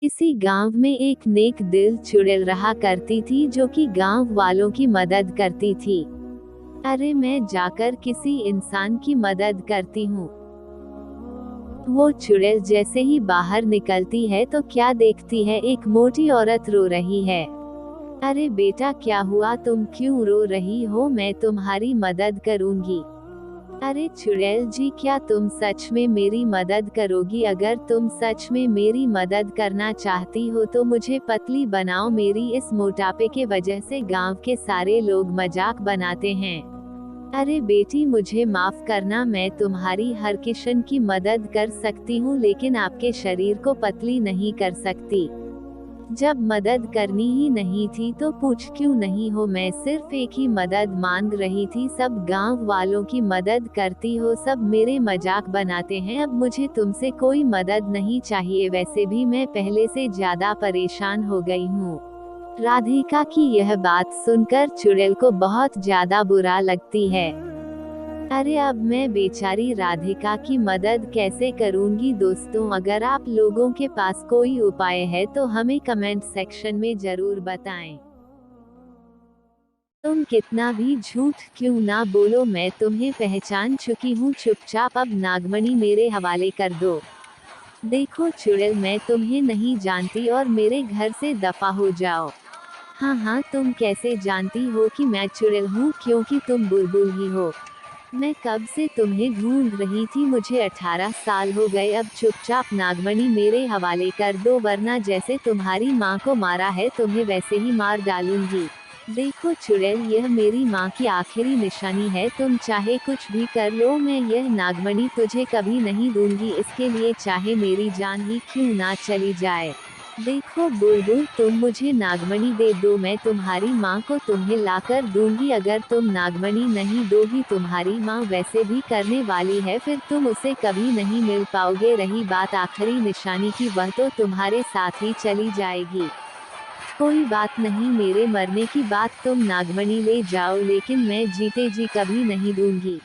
किसी गांव में एक नेक दिल चुड़ैल रहा करती थी जो कि गांव वालों की मदद करती थी। अरे मैं जाकर किसी इंसान की मदद करती हूँ। वो चुड़ैल जैसे ही बाहर निकलती है तो क्या देखती है, एक मोटी औरत रो रही है। अरे बेटा क्या हुआ, तुम क्यों रो रही हो, मैं तुम्हारी मदद करूंगी। अरे चुड़ैल जी क्या तुम सच में मेरी मदद करोगी? अगर तुम सच में मेरी मदद करना चाहती हो तो मुझे पतली बनाओ, मेरी इस मोटापे के वजह से गांव के सारे लोग मजाक बनाते हैं। अरे बेटी मुझे माफ करना, मैं तुम्हारी हर किस्म की मदद कर सकती हूँ लेकिन आपके शरीर को पतली नहीं कर सकती। जब मदद करनी ही नहीं थी तो पूछ क्यों नहीं हो, मैं सिर्फ एक ही मदद मांग रही थी। सब गांव वालों की मदद करती हो, सब मेरे मजाक बनाते हैं, अब मुझे तुमसे कोई मदद नहीं चाहिए, वैसे भी मैं पहले से ज्यादा परेशान हो गई हूँ। राधिका की यह बात सुनकर चुड़ैल को बहुत ज्यादा बुरा लगती है। अरे अब मैं बेचारी राधिका की मदद कैसे करूंगी? दोस्तों अगर आप लोगों के पास कोई उपाय है तो हमें कमेंट सेक्शन में जरूर बताएं। तुम कितना भी झूठ क्यों ना बोलो, मैं तुम्हें पहचान चुकी हूँ, चुपचाप अब नागमणि मेरे हवाले कर दो। देखो चुड़ैल मैं तुम्हें नहीं जानती और मेरे घर से दफा हो जाओ। हाँ हाँ, तुम कैसे जानती हो कि मैं चुड़ैल हूँ? क्योंकि तुम बुलबुल ही हो। मैं कब से तुम्हें ढूंढ रही थी, मुझे 18 साल हो गए, अब चुपचाप नागमणि मेरे हवाले कर दो वरना जैसे तुम्हारी माँ को मारा है तुम्हें वैसे ही मार डालूंगी। देखो चुड़ैल यह मेरी माँ की आखिरी निशानी है, तुम चाहे कुछ भी कर लो, मैं यह नागमणि तुझे कभी नहीं दूंगी, इसके लिए चाहे मेरी जान ही क्यों ना चली जाए। देखो बुलबुल तुम मुझे नागमणि दे दो, मैं तुम्हारी माँ को तुम्हें लाकर दूंगी, अगर तुम नागमणि नहीं दोगी तुम्हारी माँ वैसे भी करने वाली है, फिर तुम उसे कभी नहीं मिल पाओगे। रही बात आखिरी निशानी की, वह तो तुम्हारे साथ ही चली जाएगी। कोई बात नहीं, मेरे मरने की बात तुम नागमणि ले जाओ लेकिन मैं जीते जी कभी नहीं दूंगी।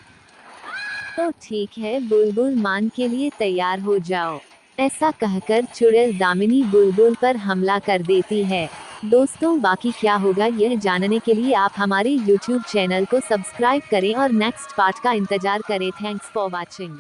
तो ठीक है बुलबुल, मान के लिए तैयार हो जाओ। ऐसा कहकर चुड़ैल दामिनी बुलबुल पर हमला कर देती है। दोस्तों बाकी क्या होगा यह जानने के लिए आप हमारे YouTube चैनल को सब्सक्राइब करें और नेक्स्ट पार्ट का इंतजार करें। Thanks for watching.